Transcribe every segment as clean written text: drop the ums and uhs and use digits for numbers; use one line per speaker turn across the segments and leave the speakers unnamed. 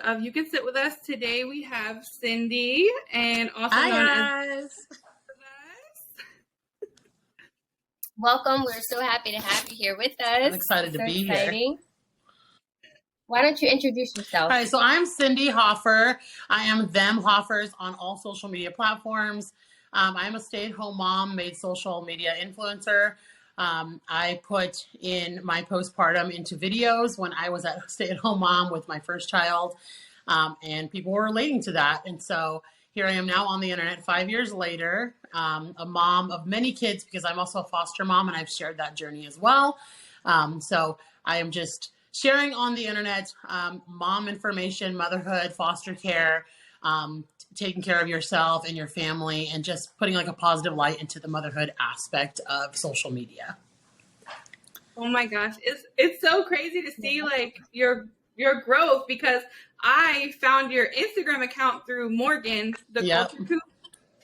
of You Can Sit With Us. Today we have Cyndi, and also
Hi,
known
guys.
as
Welcome. We're so happy to have you here with us.
I'm excited to be here.
Why don't you introduce yourself?
All right, so I'm Cyndi Hoffer. I am ThemHoffers on all social media platforms. I am a stay-at-home mom, made social media influencer. I put in my postpartum into videos when I was a stay-at-home mom with my first child, and people were relating to that. And so here I am now on the internet 5 years later, a mom of many kids because I'm also a foster mom, and I've shared that journey as well. So I am just sharing on the internet mom information, motherhood, foster care, taking care of yourself and your family, and just putting like a positive light into the motherhood aspect of social media.
Oh my gosh, it's so crazy to see like your growth, because I found your Instagram account through Morgan, the culture coop,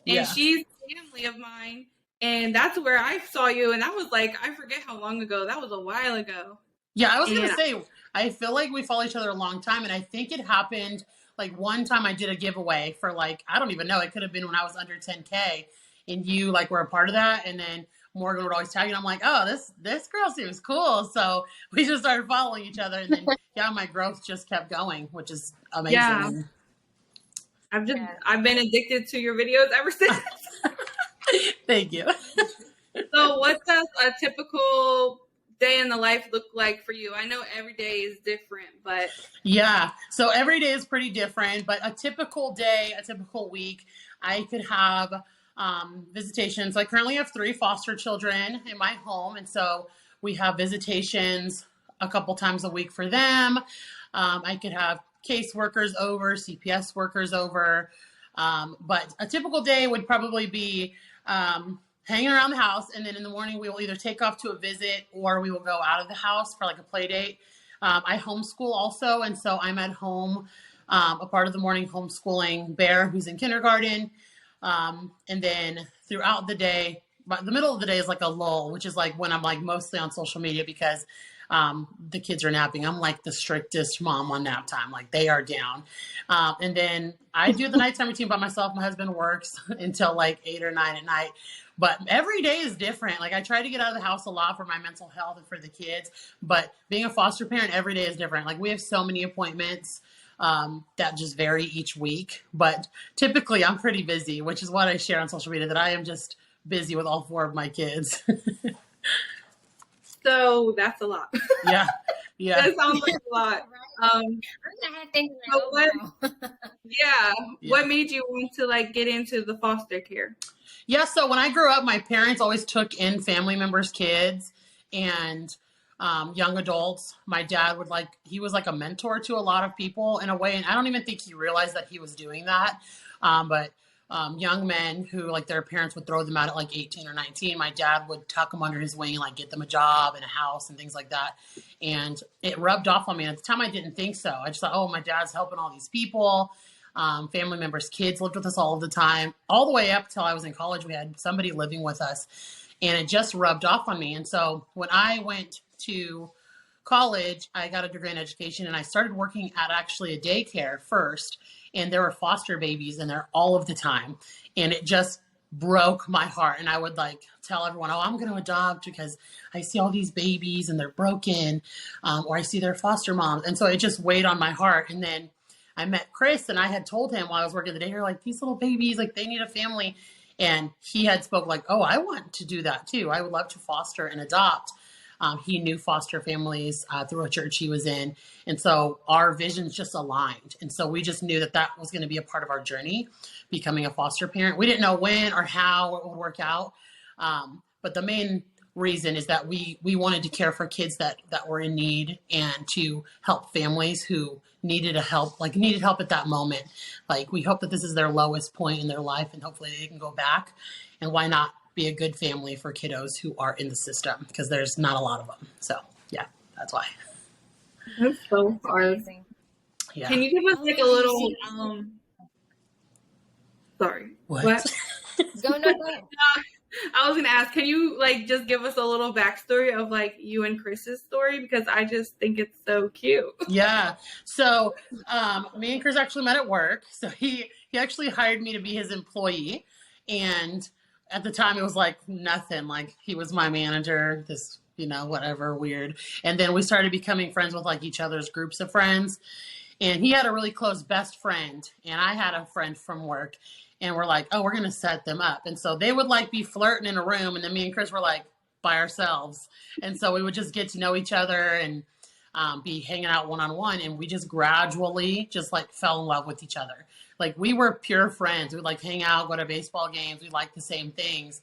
and she's a family of mine, and that's where I saw you, and that was like, I forget how long ago. That was a while ago.
Yeah, I was going to say, I feel like we follow each other a long time, and I think it happened, like one time I did a giveaway for like, I don't even know, it could have been when I was under 10K, and you like were a part of that, and then Morgan would always tag you, and I'm like, oh, this girl seems cool, so we just started following each other, and then, my growth just kept going, which is amazing.
Yeah. I've been addicted to your videos ever since.
Thank you.
So what does a typical day in the life look like for you? I know every day is different, but
yeah, so every day is pretty different, but a typical day, a typical week, I could have visitations. So I currently have 3 foster children in my home, and so we have visitations a couple times a week for them. I could have case workers over, CPS workers over, but a typical day would probably be hanging around the house, and then in the morning we will either take off to a visit or we will go out of the house for like a play date. I homeschool also, and so I'm at home a part of the morning homeschooling Bear, who's in kindergarten, and then throughout the day, but the middle of the day is like a lull, which is like when I'm like mostly on social media because the kids are napping. I'm like the strictest mom on nap time. Like they are down. And then I do the nighttime routine by myself. My husband works until like 8 or 9 at night. But every day is different. Like I try to get out of the house a lot for my mental health and for the kids. But being a foster parent, every day is different. Like we have so many appointments that just vary each week. But typically I'm pretty busy, which is what I share on social media, that I am just busy with all 4 of my kids.
So that's a lot.
Yeah.
That sounds like a lot. What made you want to like get into the foster care?
Yeah, so when I grew up, my parents always took in family members' kids and young adults. My dad he was like a mentor to a lot of people in a way, and I don't even think he realized that he was doing that. But young men who like their parents would throw them out at like 18 or 19, my dad would tuck them under his wing and like get them a job and a house and things like that. And it rubbed off on me. And at the time I didn't think so. I just thought, oh, my dad's helping all these people. Family members' kids lived with us all of the time, all the way up till I was in college. We had somebody living with us, and it just rubbed off on me. And so when I went to college, I got a degree in education, and I started working at actually a daycare first, and there were foster babies in there all of the time, and it just broke my heart. And I would like tell everyone, oh, I'm going to adopt because I see all these babies and they're broken, or I see their foster moms. And so it just weighed on my heart. And then I met Chris, and I had told him while I was working the daycare, like, these little babies, like they need a family. And he had spoke like, oh, I want to do that too. I would love to foster and adopt. He knew foster families through a church he was in. And so our visions just aligned. And so we just knew that that was going to be a part of our journey, becoming a foster parent. We didn't know when or how it would work out. But the main reason is that we wanted to care for kids that were in need, and to help families who needed help at that moment. Like we hope that this is their lowest point in their life, and hopefully they can go back. And why not be a good family for kiddos who are in the system, because there's not a lot of them. So yeah, that's why.
That's so hard. Yeah. Can you give us like a little sorry.
What?
Go.
I was gonna ask, can you like just give us a little backstory of like you and Chris's story, because I just think it's so cute.
Yeah. So me and Chris actually met at work. So he actually hired me to be his employee, and at the time it was like nothing. Like he was my manager. This whatever weird. And then we started becoming friends with like each other's groups of friends. And he had a really close best friend, and I had a friend from work, and we're like, oh, we're going to set them up. And so they would like be flirting in a room, and then me and Chris were like by ourselves. And so we would just get to know each other and be hanging out one-on-one, and we just gradually just like fell in love with each other. Like we were pure friends. We'd like hang out, go to baseball games. We liked the same things.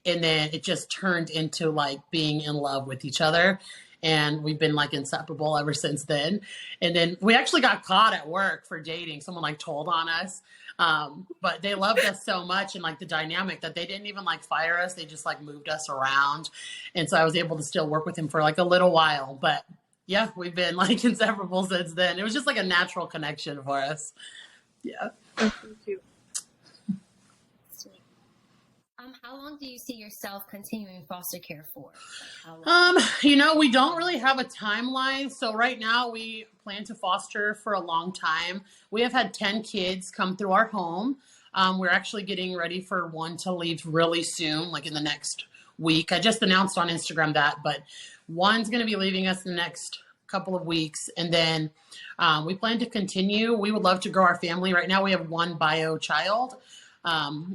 And then it just turned into like being in love with each other. And we've been like inseparable ever since then. And then we actually got caught at work for dating. Someone like told on us. But they loved us so much, and like the dynamic, that they didn't even like fire us. They just like moved us around. And so I was able to still work with him for like a little while. But yeah, we've been like inseparable since then. It was just like a natural connection for us. Yeah.
That's so cute.
How long do you see yourself continuing foster care for? Like how long?
We don't really have a timeline. So right now we plan to foster for a long time. We have had 10 kids come through our home. We're actually getting ready for one to leave really soon, like in the next week. I just announced on Instagram that, but one's going to be leaving us in the next couple of weeks. And then we plan to continue. We would love to grow our family. Right now we have one bio child.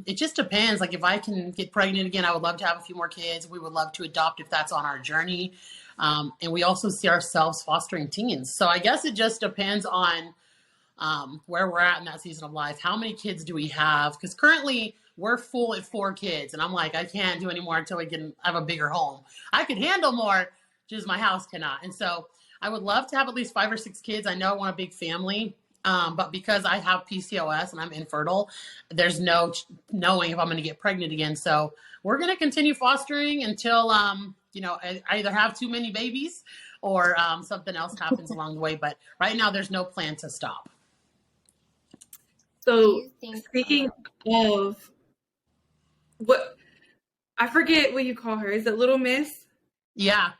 It just depends. Like if I can get pregnant again, I would love to have a few more kids. We would love to adopt if that's on our journey. And we also see ourselves fostering teens. So I guess it just depends on where we're at in that season of life. How many kids do we have? Because currently we're full at 4 kids. And I'm like, I can't do any more until we can have a bigger home. I could handle more, just my house cannot. And so I would love to have at least 5 or 6 kids. I know I want a big family. But because I have PCOS and I'm infertile, there's no knowing if I'm going to get pregnant again. So we're going to continue fostering until, I either have too many babies or something else happens along the way. But right now there's no plan to stop.
So speaking of I forget what you call her. Is it Little Miss?
Yeah.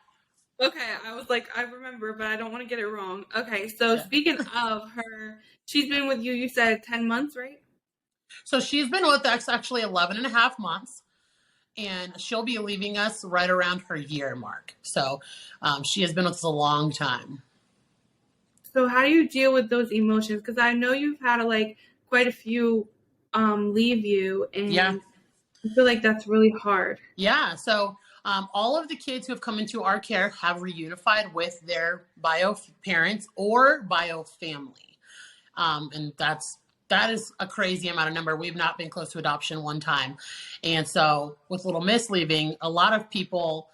Okay, I was like, I remember, but I don't want to get it wrong. Okay, so Speaking of her, she's been with you said 10 months, right?
So she's been with us actually 11 and a half months, and she'll be leaving us right around her year mark. So she has been with us a long time.
So how do you deal with those emotions? Because I know you've had like quite a few leave you, and I feel like that's really hard.
Yeah, so all of the kids who have come into our care have reunified with their bio parents or bio family. And that is a crazy amount of number. We've not been close to adoption one time. And so with Little Miss leaving, a lot of people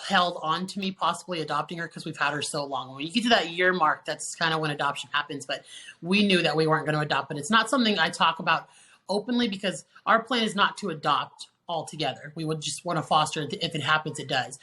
held on to me possibly adopting her because we've had her so long. When you get to that year mark, that's kind of when adoption happens. But we knew that we weren't going to adopt. But it's not something I talk about openly because our plan is not to adopt altogether. We would just want to foster. If it happens, it does.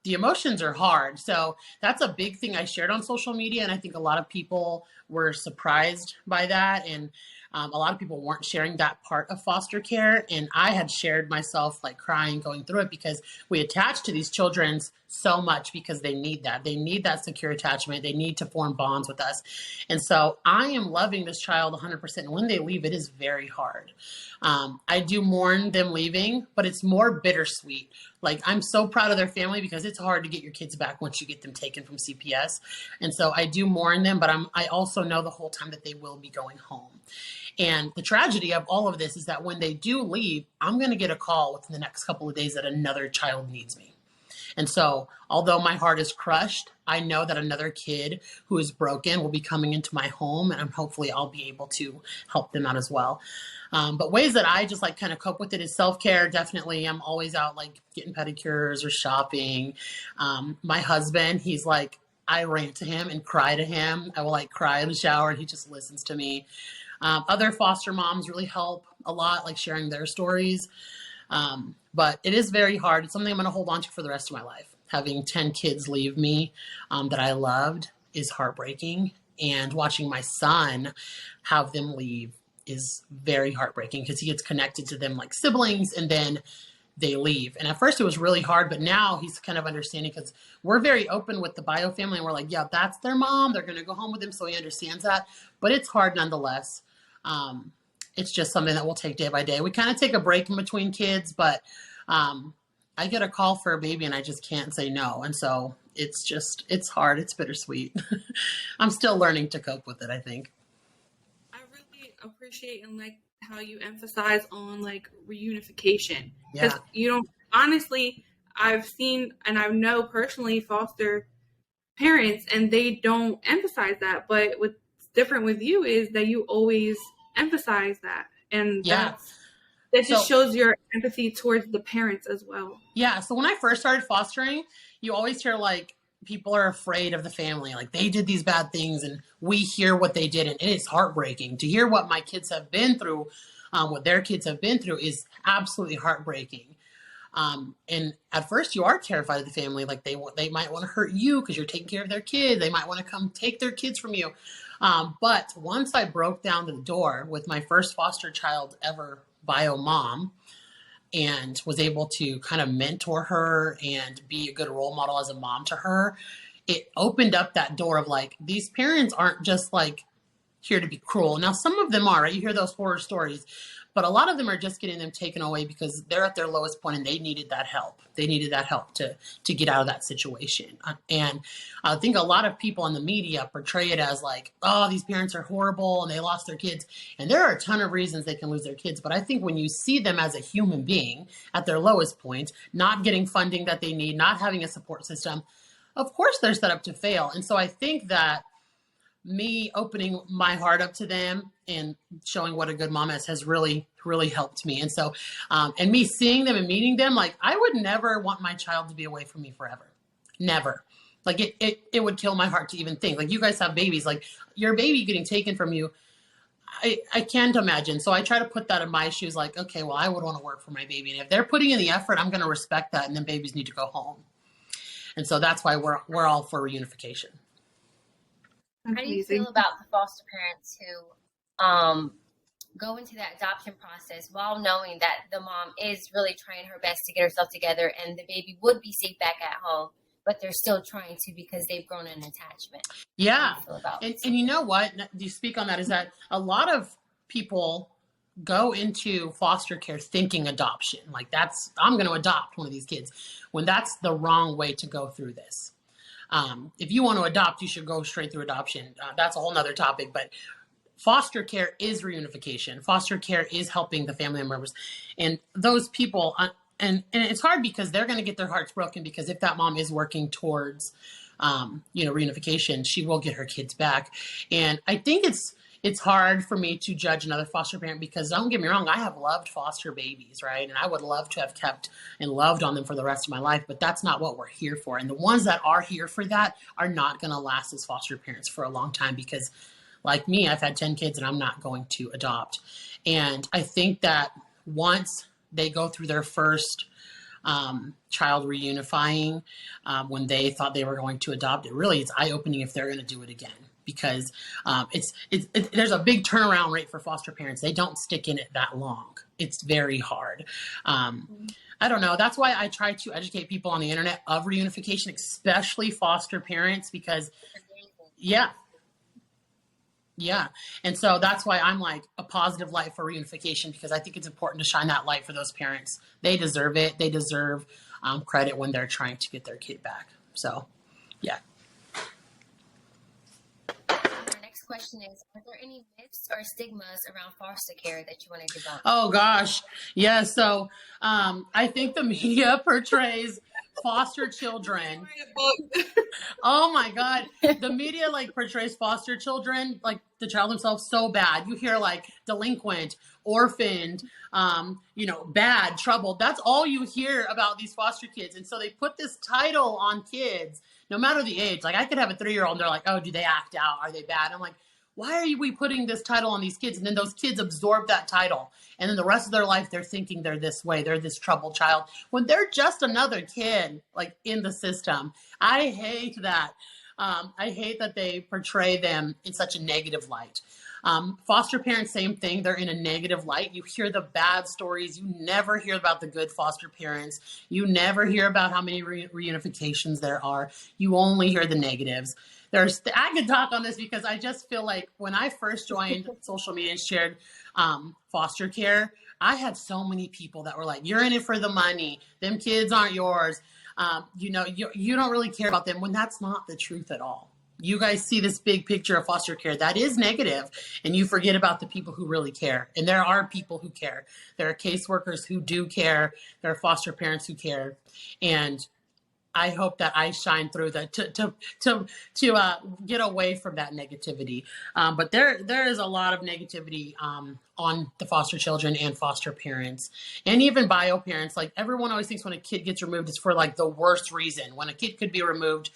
The emotions are hard. So that's a big thing I shared on social media. And I think a lot of people were surprised by that. And a lot of people weren't sharing that part of foster care. And I had shared myself like crying, going through it because we attach to these children so much because they need that. They need that secure attachment. They need to form bonds with us. And so I am loving this child 100%. And when they leave, it is very hard. I do mourn them leaving, but it's more bittersweet. Like I'm so proud of their family because it's hard to get your kids back once you get them taken from CPS. And so I do mourn them, but I also know the whole time that they will be going home. And the tragedy of all of this is that when they do leave, I'm going to get a call within the next couple of days that another child needs me. And so although my heart is crushed, I know that another kid who is broken will be coming into my home, and hopefully I'll be able to help them out as well. But ways that I just like kind of cope with it is self-care. Definitely. I'm always out like getting pedicures or shopping. My husband, he's like, I rant to him and cry to him. I will like cry in the shower and he just listens to me. Other foster moms really help a lot, like sharing their stories. But it is very hard. It's something I'm going to hold on to for the rest of my life. Having 10 kids leave me that I loved is heartbreaking. And watching my son have them leave is very heartbreaking because he gets connected to them like siblings. And then they leave. And at first it was really hard, but now he's kind of understanding because we're very open with the bio family. And we're like, yeah, that's their mom. They're going to go home with him. So he understands that, but it's hard nonetheless. It's just something that we'll take day by day. We kind of take a break in between kids, but I get a call for a baby and I just can't say no. And so it's hard. It's bittersweet. I'm still learning to cope with it, I think.
I really appreciate and like how you emphasize on like reunification. Because honestly, I've seen and I know personally foster parents and they don't emphasize that. But what's different with you is that you always emphasize that. And that just shows your empathy towards the parents as well. Yeah.
So when I first started fostering, you always hear like people are afraid of the family. Like they did these bad things and we hear what they did. And it is heartbreaking to hear what my kids have been through. What their kids have been through is absolutely heartbreaking. And at first you are terrified of the family. Like they might want to hurt you because you're taking care of their kids. They might want to come take their kids from you. But once I broke down the door with my first foster child ever bio mom and was able to kind of mentor her and be a good role model as a mom to her, it opened up that door of like, these parents aren't just like here to be cruel. Now, some of them are, right? You hear those horror stories, but a lot of them are just getting them taken away because they're at their lowest point and they needed that help. They needed that help to get out of that situation. And I think a lot of people in the media portray it as like, oh, these parents are horrible and they lost their kids. And there are a ton of reasons they can lose their kids. But I think when you see them as a human being at their lowest point, not getting funding that they need, not having a support system, of course they're set up to fail. And so I think that me opening my heart up to them and showing what a good mom is has really, really helped me. And so, and me seeing them and meeting them, like I would never want my child to be away from me forever. Never. Like it would kill my heart to even think. Like you guys have babies, like your baby getting taken from you. I can't imagine. So I try to put that in my shoes. Like, okay, well, I would want to work for my baby. And if they're putting in the effort, I'm going to respect that. And then babies need to go home. And so that's why we're all for reunification.
How do you feel about the foster parents who go into that adoption process while knowing that the mom is really trying her best to get herself together and the baby would be safe back at home, but they're still trying to because they've grown an attachment?
Yeah. And you know what? Do you speak on that? Is that a lot of people go into foster care thinking adoption. Like I'm going to adopt one of these kids when that's the wrong way to go through this. If you want to adopt, you should go straight through adoption. That's a whole nother topic, but foster care is reunification. Foster care is helping the family members and those people. And it's hard because they're going to get their hearts broken because if that mom is working towards, reunification, she will get her kids back. And I think it's hard for me to judge another foster parent because don't get me wrong, I have loved foster babies, right? And I would love to have kept and loved on them for the rest of my life, but that's not what we're here for. And the ones that are here for that are not going to last as foster parents for a long time because like me, I've had 10 kids and I'm not going to adopt. And I think that once they go through their first child reunifying, when they thought they were going to adopt, it's eye-opening if they're going to do it again. Because there's a big turnaround rate for foster parents. They don't stick in it that long. It's very hard. I don't know. That's why I try to educate people on the internet of reunification, especially foster parents, because yeah. And so that's why I'm like a positive light for reunification, because I think it's important to shine that light for those parents. They deserve it. They deserve credit when they're trying to get their kid back. So, yeah.
Question is, are there any myths or stigmas around foster care that you want to debunk?
Oh gosh, yeah. So I think the media portrays foster children. Oh my God, the media like portrays foster children, like the child themselves, so bad. You hear like delinquent, orphaned, bad, troubled. That's all you hear about these foster kids, and so they put this title on kids. No matter the age, like I could have a 3-year-old and they're like, oh, do they act out? Are they bad? I'm like, why are we putting this title on these kids? And then those kids absorb that title. And then the rest of their life, they're thinking they're this way. They're this troubled child when they're just another kid, like in the system. I hate that. I hate that they portray them in such a negative light. Foster parents, same thing. They're in a negative light. You hear the bad stories. You never hear about the good foster parents. You never hear about how many reunifications there are. You only hear the negatives. I could talk on this because I just feel like when I first joined social media and shared foster care, I had so many people that were like, you're in it for the money. Them kids aren't yours. You don't really care about them, when that's not the truth at all. You guys see this big picture of foster care that is negative, and you forget about the people who really care. And there are people who care. There are caseworkers who do care. There are foster parents who care. And I hope that I shine through that to get away from that negativity. But there is a lot of negativity on the foster children and foster parents, and even bio parents. Like, everyone always thinks when a kid gets removed, it's for like the worst reason. When a kid could be removed,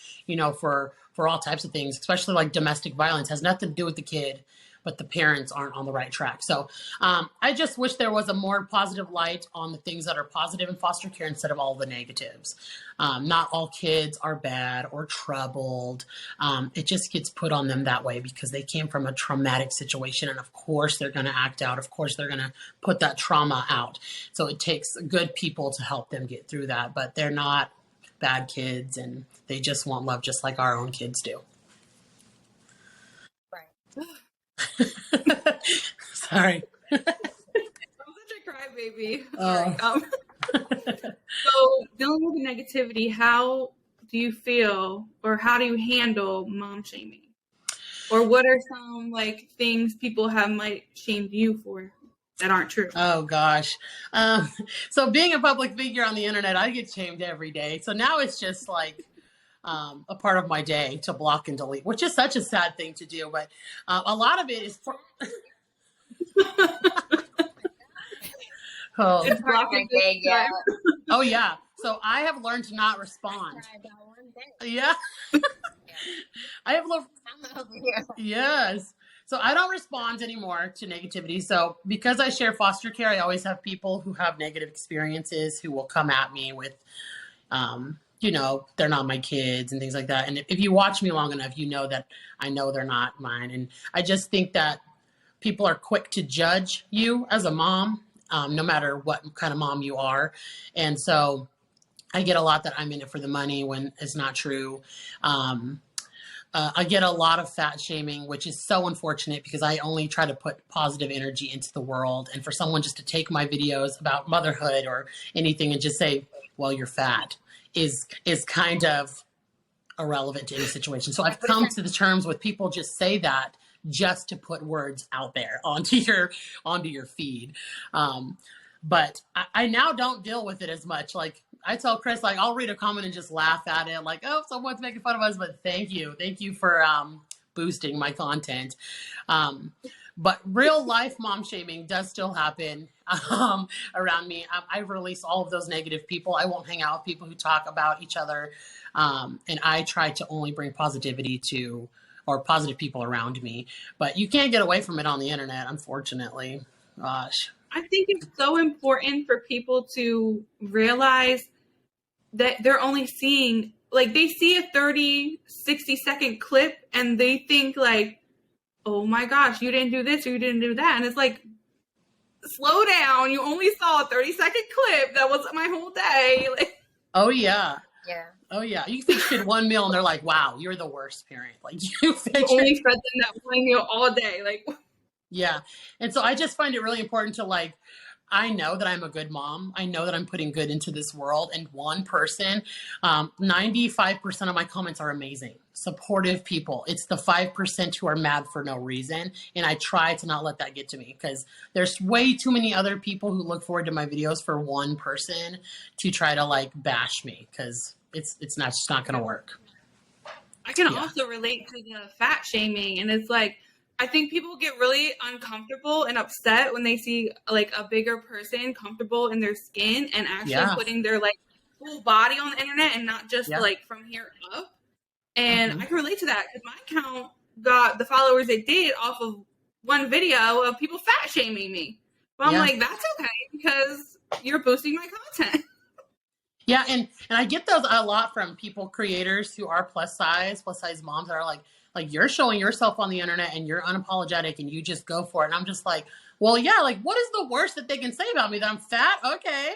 for all types of things, especially like domestic violence, has nothing to do with the kid, but the parents aren't on the right track. So I just wish there was a more positive light on the things that are positive in foster care instead of all the negatives. Not all kids are bad or troubled. It just gets put on them that way because they came from a traumatic situation. And of course they're going to act out. Of course they're going to put that trauma out. So it takes good people to help them get through that, but they're not bad kids, and they just want love just like our own kids do.
Right.
Sorry.
I'm such a crybaby.
Oh.
So, dealing with the negativity, how do you feel, or how do you handle mom shaming? Or what are some things people might shame you for that aren't true?
Oh gosh. So being a public figure on the internet, I get shamed every day. So now it's just a part of my day to block and delete, which is such a sad thing to do. But a lot of it is
It's block and day, yeah.
Oh yeah. So I have learned to not respond. Yeah. I have learned. Yes. So I don't respond anymore to negativity. So because I share foster care, I always have people who have negative experiences who will come at me with, they're not my kids and things like that. And if you watch me long enough, you know that I know they're not mine. And I just think that people are quick to judge you as a mom, no matter what kind of mom you are. And so I get a lot that I'm in it for the money when it's not true. I get a lot of fat shaming, which is so unfortunate because I only try to put positive energy into the world. And for someone just to take my videos about motherhood or anything and just say, well, you're fat is kind of irrelevant to any situation. So I've come to the terms with people just say that just to put words out there onto your feed. But I now don't deal with it as much. Like I tell Chris, I'll read a comment and just laugh at it. Like, oh, someone's making fun of us, but thank you for boosting my content. But real life mom shaming does still happen around me. I release all of those negative people. I won't hang out with people who talk about each other. And I try to only bring positivity or positive people around me. But you can't get away from it on the internet, unfortunately. Gosh.
I think it's so important for people to realize that they're only seeing, they see a 30, 60-second clip and they think oh my gosh, you didn't do this or you didn't do that. And it's slow down. You only saw a 30-second clip. That wasn't my whole day.
Oh, yeah.
Yeah.
Oh, yeah. You feed one meal and they're like, wow, you're the worst parent. You
only fed them that one meal all day.
Yeah. And so I just find it really important to I know that I'm a good mom. I know that I'm putting good into this world. And one person, 95% of my comments are amazing, supportive people. It's the 5% who are mad for no reason. And I try to not let that get to me because there's way too many other people who look forward to my videos for one person to try to bash me because it's just not going to work.
I can also relate to the fat shaming. And it's I think people get really uncomfortable and upset when they see a bigger person comfortable in their skin and actually putting their full body on the internet and not just from here up. And I can relate to that because my account got the followers it did off of one video of people fat shaming me. But I'm that's okay because you're boosting my content. Yeah,
and I get those a lot from creators who are plus size moms that are Like, you're showing yourself on the internet and you're unapologetic and you just go for it. And I'm just like, well, yeah, like, what is the worst that they can say about me? That I'm fat? Okay.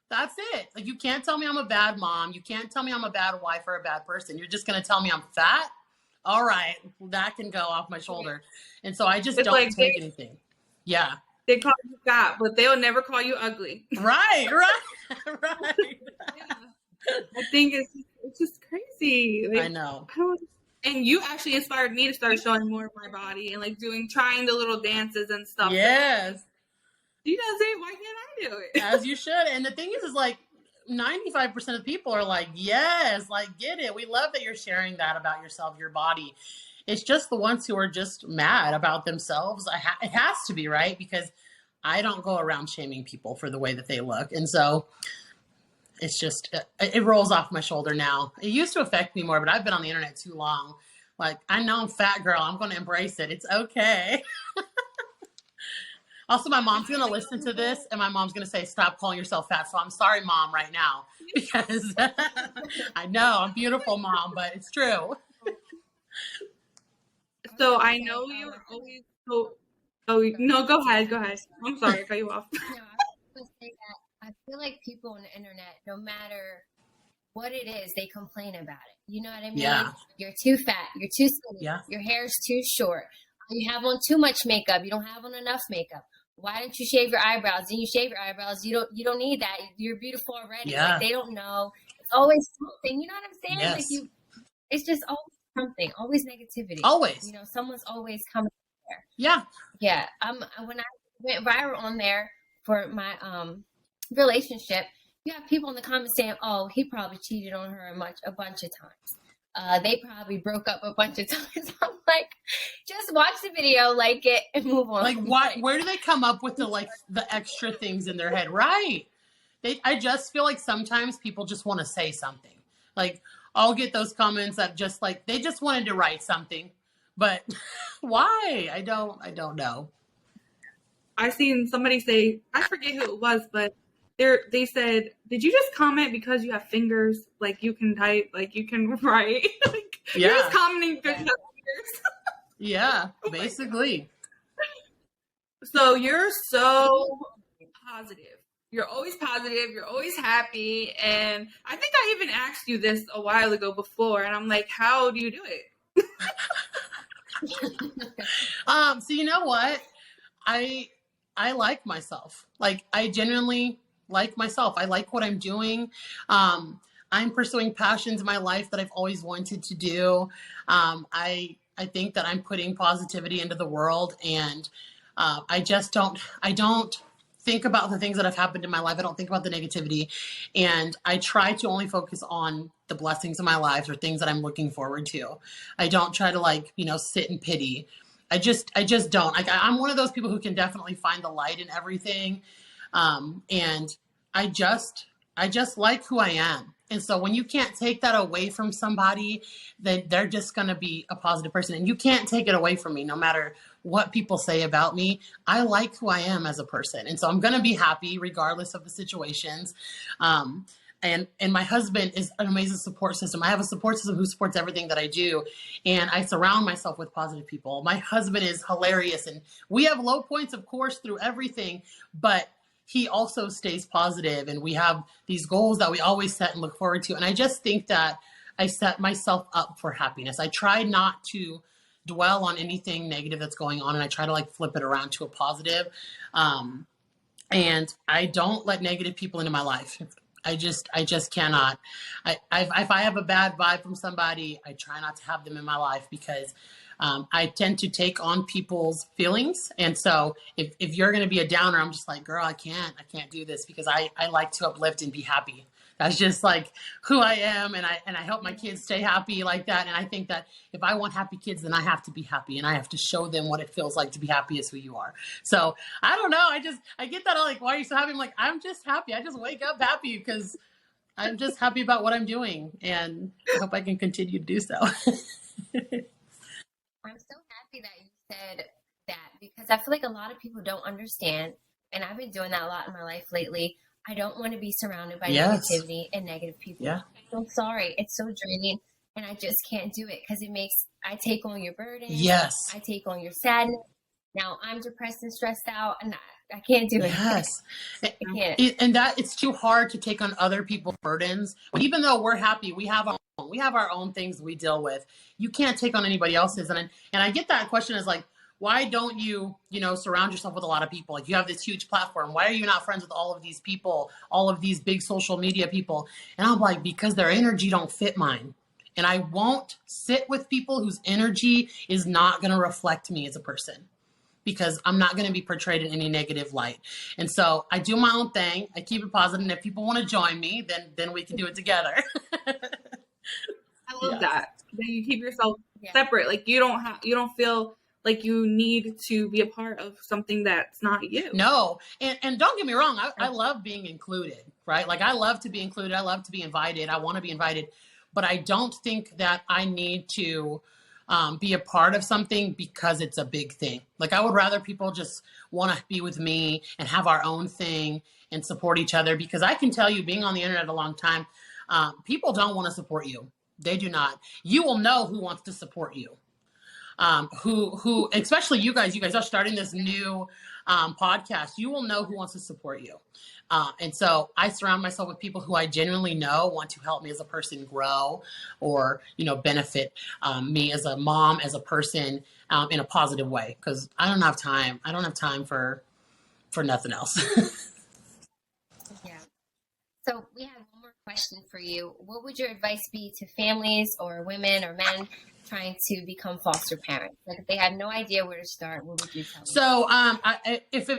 That's it. Like, you can't tell me I'm a bad mom. You can't tell me I'm a bad wife or a bad person. You're just going to tell me I'm fat? All right. That can go off my shoulder. And so I just don't like take anything. Yeah.
They call you fat, but they'll never call you ugly.
Right.
Yeah. I think it's just crazy. Like,
I know.
And you actually inspired me to start showing more of my body and like trying the little dances and stuff.
Yes.
You know, say, why can't I do it?
As you should. And the thing is like 95% of people are like, yes, like, get it. We love that you're sharing that about yourself, your body. It's just the ones who are just mad about themselves. It has to be, right? Because I don't go around shaming people for the way that they look. And so it's just, it rolls off my shoulder now. It used to affect me more, but I've been on the internet too long. Like, I know I'm fat, girl. I'm going to embrace it. It's okay. Also, my mom's going to listen to this and my mom's going to say, stop calling yourself fat. So I'm sorry, Mom, right now, because I know I'm beautiful, Mom, but it's true.
So I know you were always no, go ahead. I'm sorry, I cut you off.
No, I was going to say that I feel like people on the internet, no matter what it is, they complain about it. You know what I mean?
Yeah.
Like, you're too fat. You're too skinny.
Yeah.
Your hair's too short. You have on too much makeup. You don't have on enough makeup. Why don't you shave your eyebrows? Then you shave your eyebrows. You don't need that. You're beautiful already.
Yeah.
Like, they don't know. It's always something. You know what I'm saying?
Yes.
Like, it's just always something. Always negativity.
Always.
You know, someone's always coming there.
Yeah.
Yeah. When I went viral on there for my relationship, you have people in the comments saying, "Oh, he probably cheated on her a bunch of times. They probably broke up a bunch of times." I'm like, just watch the video, like it, and move on.
Like, why? Where do they come up with the extra things in their head? Right. I just feel like sometimes people just want to say something. Like, I'll get those comments that just like, they just wanted to write something, but why? I don't know.
I seen somebody say, I forget who it was, but they said, did you just comment because you have fingers? Like, you can type, like, you can write. Like,
yeah.
You're just commenting because you have fingers.
Yeah, basically.
So you're so positive. You're always positive. You're always happy. And I think I even asked you this a while ago before, and I'm like, how do you do it?
So you know what? I like myself. Like, I genuinely like myself. I like what I'm doing. I'm pursuing passions in my life that I've always wanted to do. I think that I'm putting positivity into the world, and I don't think about the things that have happened in my life. I don't think about the negativity, and I try to only focus on the blessings in my life or things that I'm looking forward to. I don't try to sit in pity. I just don't. I'm one of those people who can definitely find the light in everything. And I just like who I am. And so when you can't take that away from somebody, then they're just going to be a positive person. And you can't take it away from me, no matter what people say about me. I like who I am as a person. And so I'm going to be happy regardless of the situations. And my husband is an amazing support system. I have a support system who supports everything that I do. And I surround myself with positive people. My husband is hilarious. And we have low points, of course, through everything. But he also stays positive. And we have these goals that we always set and look forward to. And I just think that I set myself up for happiness. I try not to dwell on anything negative that's going on. And I try to flip it around to a positive. And I don't let negative people into my life. I just cannot. If I have a bad vibe from somebody, I try not to have them in my life, because I tend to take on people's feelings. And so if you're going to be a downer, I'm just like, girl, I can't do this, because I like to uplift and be happy. That's just like who I am. And I help my kids stay happy like that. And I think that if I want happy kids, then I have to be happy, and I have to show them what it feels like to be happy as who you are. So I don't know. I get that. I'm like, why are you so happy? I'm like, I'm just happy. I just wake up happy because I'm just happy about what I'm doing. And I hope I can continue to do so.
I'm so happy that you said that, because I feel like a lot of people don't understand. And I've been doing that a lot in my life lately. I don't want to be surrounded by negativity and negative people.
Yeah.
I'm sorry. It's so draining, and I just can't do it, because it makes I take on your burden.
Yes.
I take on your sadness. Now I'm depressed and stressed out, and I can't do it.
Yes.
I can't.
And that it's too hard to take on other people's burdens. Even though we're happy, we have our own things we deal with. You can't take on anybody else's. And I get that question is like, why don't you, surround yourself with a lot of people? Like, you have this huge platform. Why are you not friends with all of these people, all of these big social media people? And I'm like, because their energy don't fit mine. And I won't sit with people whose energy is not going to reflect me as a person, because I'm not going to be portrayed in any negative light. And so I do my own thing. I keep it positive. And if people want to join me, then we can do it together.
I love that. Then you keep yourself separate. Like, you don't feel like you need to be a part of something that's not you.
No. And don't get me wrong. I love being included, right? Like, I love to be included. I love to be invited. I want to be invited. But I don't think that I need to be a part of something because it's a big thing. Like, I would rather people just want to be with me and have our own thing and support each other, because I can tell you, being on the internet a long time, people don't want to support you. They do not. You will know who wants to support you. Who, especially you guys are starting this new podcast. You will know who wants to support you. And so I surround myself with people who I genuinely know want to help me as a person grow, or, benefit me as a mom, as a person, in a positive way. Because I don't have time. I don't have time for nothing else.
Yeah. So we have one more question for you. What would your advice be to families or women or men trying to become foster parents? Like, if they have no idea where to start, what would you tell them?
So, if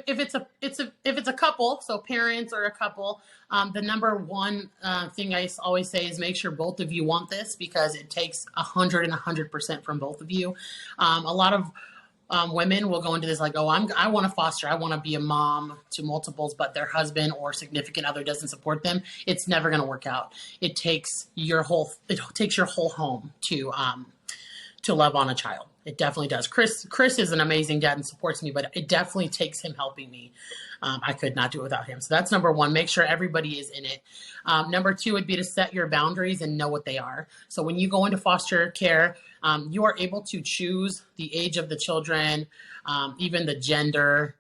it's a couple, so parents or a couple, the number one thing I always say is make sure both of you want this, because it takes 100% from both of you. A lot of women will go into this like, I want to foster, I want to be a mom to multiples, but their husband or significant other doesn't support them. It's never going to work out. It takes your whole home to love on a child. It definitely does. Chris is an amazing dad and supports me, but it definitely takes him helping me. I could not do it without him. So that's number one. Make sure everybody is in it. Number two would be to set your boundaries and know what they are. So when you go into foster care, you are able to choose the age of the children, even the gender,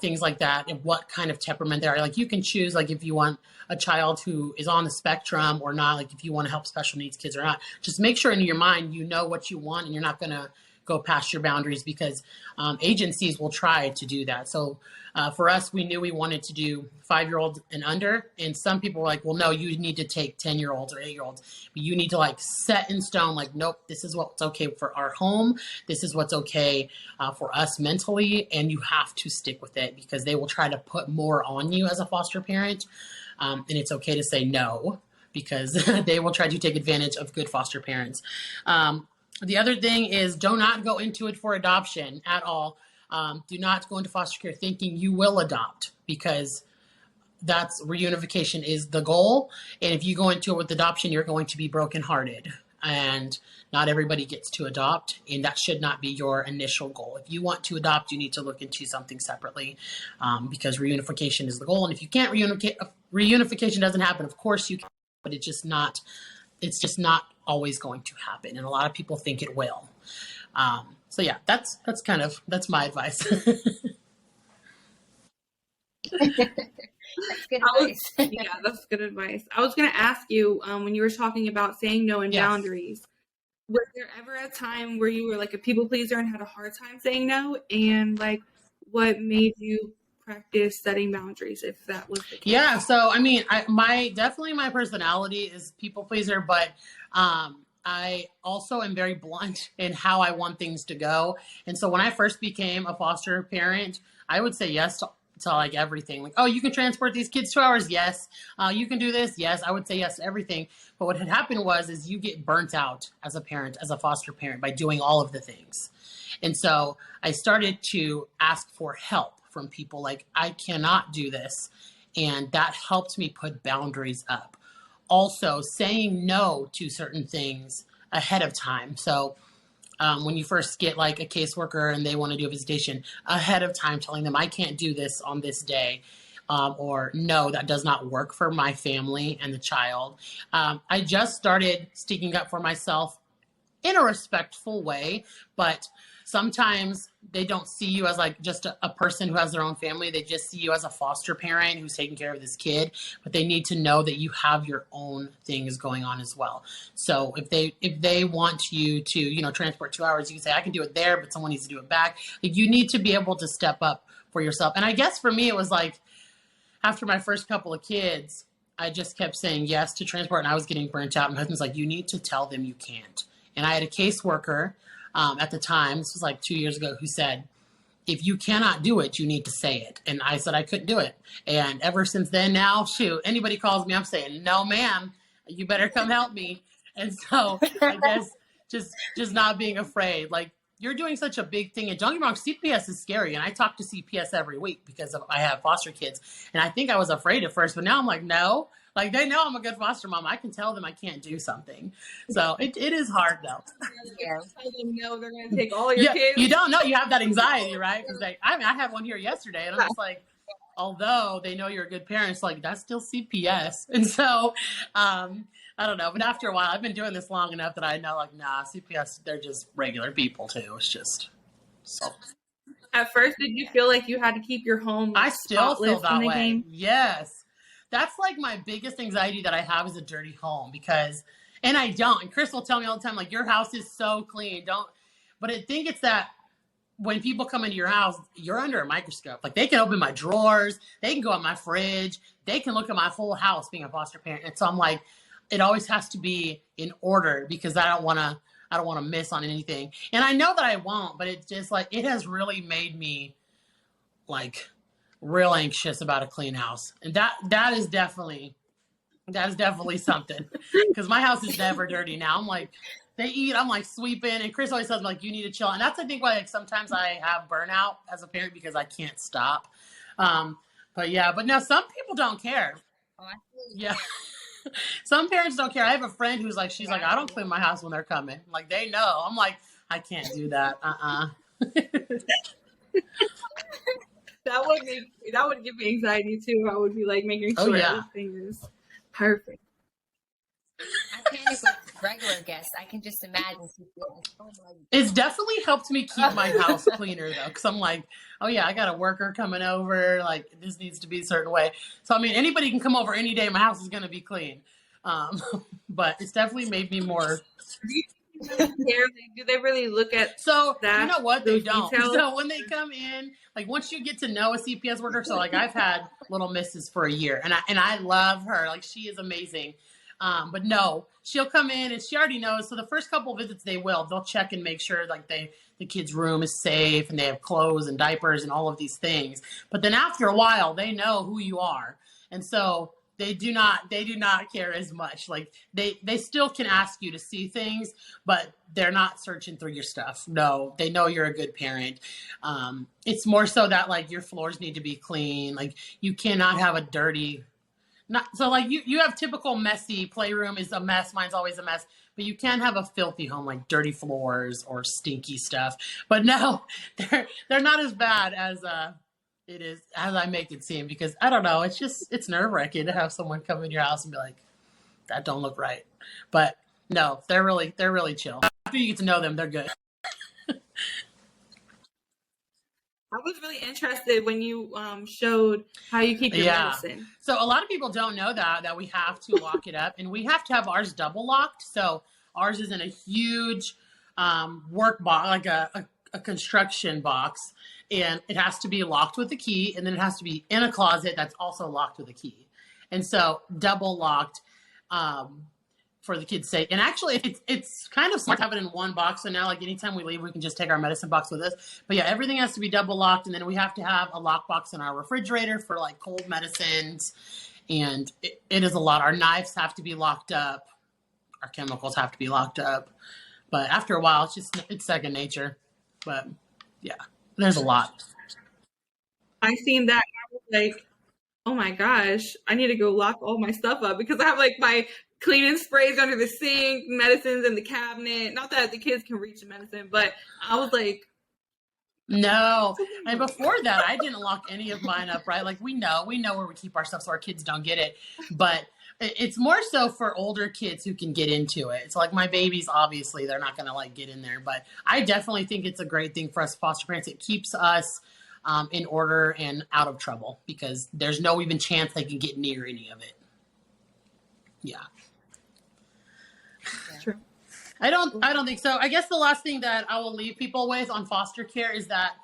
things like that, and what kind of temperament they are. Like, you can choose, like, if you want a child who is on the spectrum or not, like if you want to help special needs kids or not. Just make sure in your mind you know what you want, and you're not going to go past your boundaries, because agencies will try to do that. So for us, we knew we wanted to do 5-year-olds and under, and some people were like, well, no, you need to take 10-year-olds or 8-year-olds. But you need to, like, set in stone, like, nope, this is what's okay for our home. This is what's okay for us mentally, and you have to stick with it, because they will try to put more on you as a foster parent, and it's okay to say no, because they will try to take advantage of good foster parents. The other thing is, do not go into it for adoption at all. Do not go into foster care thinking you will adopt, because that's reunification is the goal. And if you go into it with adoption, you're going to be brokenhearted, and not everybody gets to adopt. And that should not be your initial goal. If you want to adopt, you need to look into something separately, because reunification is the goal. And if you can't reunification doesn't happen, of course you can, but it's just not always going to happen. And a lot of people think it will. So yeah, that's my advice.
That's good advice.
Yeah, that's good advice. I was going to ask you, when you were talking about saying no and boundaries, was there ever a time where you were like a people pleaser and had a hard time saying no? And like, what made you practice setting boundaries, if that was the case?
Yeah. So, I mean, my personality is people pleaser, but I also am very blunt in how I want things to go. And so when I first became a foster parent, I would say yes to like everything. Like, oh, you can transport these kids 2 hours? Yes. You can do this? Yes. I would say yes to everything. But what had happened is you get burnt out as a parent, as a foster parent, by doing all of the things. And so I started to ask for help from people, like, I cannot do this. And that helped me put boundaries up. Also, saying no to certain things ahead of time. So when you first get like a caseworker and they want to do a visitation, ahead of time telling them, I can't do this on this day, or no, that does not work for my family and the child. I just started sticking up for myself in a respectful way, but sometimes they don't see you as like just a person who has their own family. They just see you as a foster parent who's taking care of this kid, but they need to know that you have your own things going on as well. So if they want you to, you know, transport 2 hours, you can say, I can do it there, but someone needs to do it back. Like, you need to be able to step up for yourself. And I guess for me, it was like, after my first couple of kids, I just kept saying yes to transport, and I was getting burnt out. My husband's like, you need to tell them you can't. And I had a caseworker at the time, this was like 2 years ago, who said, if you cannot do it, you need to say it. And I said I couldn't do it. And ever since then, now, shoot, anybody calls me, I'm saying, no, ma'am, you better come help me. And so I guess just not being afraid. Like, you're doing such a big thing. And don't get me wrong, CPS is scary. And I talk to CPS every week because I have foster kids. And I think I was afraid at first, but now I'm like, no. Like, they know I'm a good foster mom. I can tell them I can't do something. So it is hard, though.
Yeah. Tell them no, they're going to take all your kids.
You don't know. You have that anxiety, right? Because I had one here yesterday, and I'm just like, although they know you're a good parent, it's like, that's still CPS. And so, I don't know. But after a while, I've been doing this long enough that I know, like, nah, CPS, they're just regular people, too. It's just so.
At first, did you feel like you had to keep your home
I still feel that way.
Game?
Yes. That's like my biggest anxiety that I have is a dirty home because, and I don't. And Chris will tell me all the time, like, your house is so clean. But I think it's that when people come into your house, you're under a microscope. Like, they can open my drawers, they can go in my fridge, they can look at my whole house being a foster parent. And so I'm like, it always has to be in order because I don't want to miss on anything. And I know that I won't, but it's just like, it has really made me like real anxious about a clean house. And that is definitely something because my house is never dirty now. I'm like, they eat, I'm like sweeping, and Chris always says, like, you need to chill. And that's, I think, why, like, sometimes I have burnout as a parent because I can't stop. But no, some people don't care. Yeah. Some parents don't care. I have a friend who's like, she's like, I don't clean my house when they're coming. Like, they know. I'm like, I can't do that.
That would give me anxiety too. I would be like making sure everything is perfect.
I panic with regular guests. I can just imagine.
It's definitely helped me keep my house cleaner though, because I'm like, oh yeah, I got a worker coming over. Like, this needs to be a certain way. So I mean, anybody can come over any day. My house is going to be clean. But it's definitely made me more.
Do they really look at
that?
You
know what? They don't.
Details?
So when they come in, like, once you get to know a CPS worker, so like I've had little missus for a year, and I love her. Like, she is amazing. But no, she'll come in and she already knows. So the first couple of visits, they'll check and make sure like the kid's room is safe and they have clothes and diapers and all of these things. But then after a while, they know who you are, and so they do not care as much. Like, they still can ask you to see things, but they're not searching through your stuff. No, they know you're a good parent. It's more so that, like, your floors need to be clean. Like, you cannot have a dirty, so like you have typical messy playroom is a mess. Mine's always a mess, but you can't have a filthy home, like dirty floors or stinky stuff. But no, they're not as bad as it is as I make it seem, because I don't know. It's nerve-wracking to have someone come in your house and be like, that don't look right. But no, they're really chill. After you get to know them, they're good.
I was really interested when you showed how you keep your medicine.
So a lot of people don't know that we have to lock it up, and we have to have ours double locked. So ours is in a huge work box, like a construction box, and it has to be locked with a key, and then it has to be in a closet that's also locked with a key. And so double locked for the kids' sake. And actually, it's kind of smart to have it in one box. So now, like, anytime we leave, we can just take our medicine box with us. But yeah, everything has to be double locked. And then we have to have a lock box in our refrigerator for like cold medicines. And it is a lot. Our knives have to be locked up. Our chemicals have to be locked up. But after a while, it's second nature. But yeah, there's a lot.
I seen that. I was like, oh my gosh, I need to go lock all my stuff up, because I have like my cleaning sprays under the sink, medicines in the cabinet. Not that the kids can reach the medicine, but I was like,
no. And before that, I didn't lock any of mine up, right? Like, we know where we keep our stuff so our kids don't get it. But It's more so for older kids who can get into it. It's like my babies, obviously, they're not going to like get in there. But I definitely think it's a great thing for us foster parents. It keeps us in order and out of trouble because there's no even chance they can get near any of it. Yeah.
True.
I don't think so. I guess the last thing that I will leave people with on foster care is that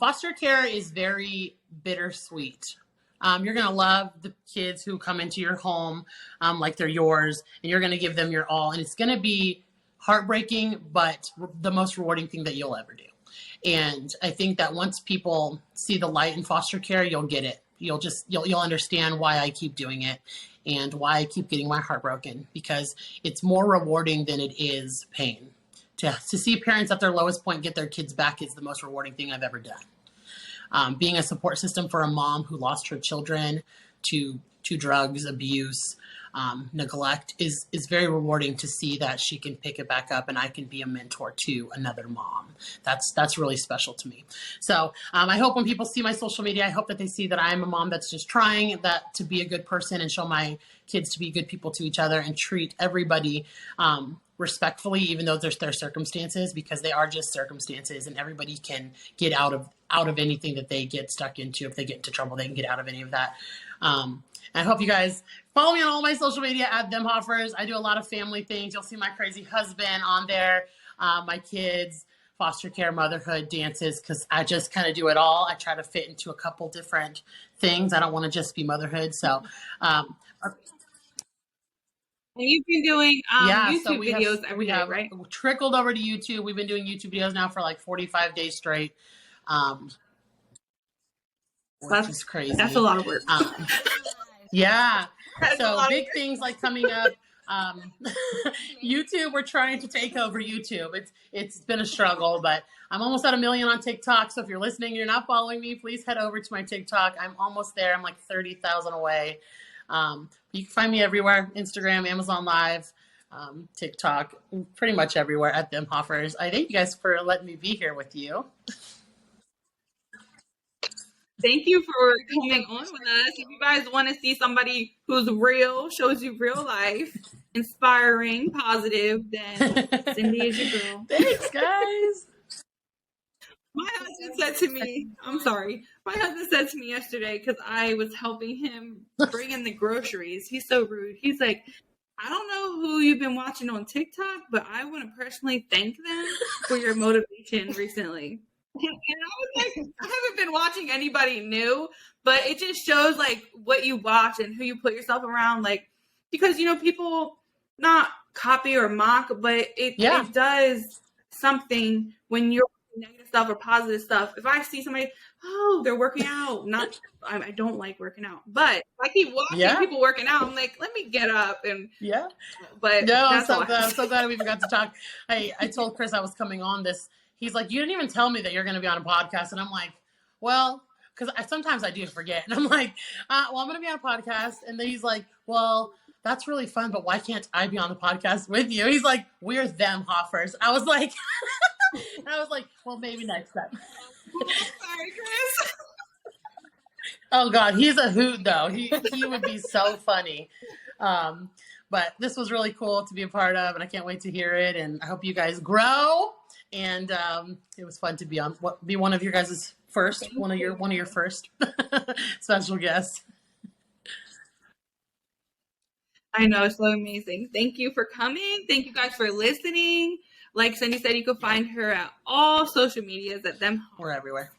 foster care is very bittersweet. You're going to love the kids who come into your home like they're yours, and you're going to give them your all. And it's going to be heartbreaking, but the most rewarding thing that you'll ever do. And I think that once people see the light in foster care, you'll get it. You'll understand why I keep doing it and why I keep getting my heart broken, because it's more rewarding than it is pain. To see parents at their lowest point get their kids back is the most rewarding thing I've ever done. Being a support system for a mom who lost her children to drugs, abuse, neglect is very rewarding to see that she can pick it back up and I can be a mentor to another mom. That's really special to me. So I hope when people see my social media, I hope that they see that I'm a mom that's just trying that to be a good person and show my kids to be good people to each other and treat everybody respectfully, even though there's their circumstances, because they are just circumstances and everybody can get out of anything that they get stuck into. If they get into trouble, they can get out of any of that. I hope you guys follow me on all my social media at ThemHoffers. I do a lot of family things. You'll see my crazy husband on there, my kids, foster care, motherhood, dances, because I just kind of do it all. I try to fit into a couple different things. I don't want to just be motherhood. So,
you've been doing YouTube videos every day, right?
Trickled over to YouTube. We've been doing YouTube videos now for like 45 days straight. Which is crazy.
That's a lot of work.
Yeah. So big things like coming up. YouTube, we're trying to take over YouTube. It's been a struggle, but I'm almost at 1 million on TikTok. So if you're listening and you're not following me, please head over to my TikTok. I'm almost there. I'm like 30,000 away. You can find me everywhere: Instagram, Amazon Live, TikTok, pretty much everywhere at ThemHoffers. I thank you guys for letting me be here with you.
Thank you for coming on with us. If you guys want to see somebody who's real, shows you real life, inspiring, positive, then Cyndi is your girl.
Thanks, guys.
My husband said to me, I'm sorry. My husband said to me yesterday, because I was helping him bring in the groceries. He's so rude. He's like, I don't know who you've been watching on TikTok, but I want to personally thank them for your motivation recently. And I was like, I haven't been watching anybody new, but it just shows like what you watch and who you put yourself around. Like, because, people not copy or mock, but it does something when you're negative stuff or positive stuff. If I see somebody, they're working out, I don't like working out, but I keep watching people working out. I'm like, let me get up and But
no, I'm so glad we got to talk. I told Chris I was coming on this. He's like, you didn't even tell me that you're going to be on a podcast. And I'm like, well, because sometimes I do forget. And I'm like, I'm going to be on a podcast. And then he's like, well, that's really fun, but why can't I be on the podcast with you? He's like, we're ThemHoffers. I was like, well, maybe next time.
Sorry, Chris.
Oh God, he's a hoot though. He would be so funny. But this was really cool to be a part of, and I can't wait to hear it. And I hope you guys grow. And it was fun to be one of your guys' first, one of your first special guests.
I know, it's so amazing. Thank you for coming. Thank you guys for listening. Like Cyndi said, you can find her at all social medias at them.
We're everywhere.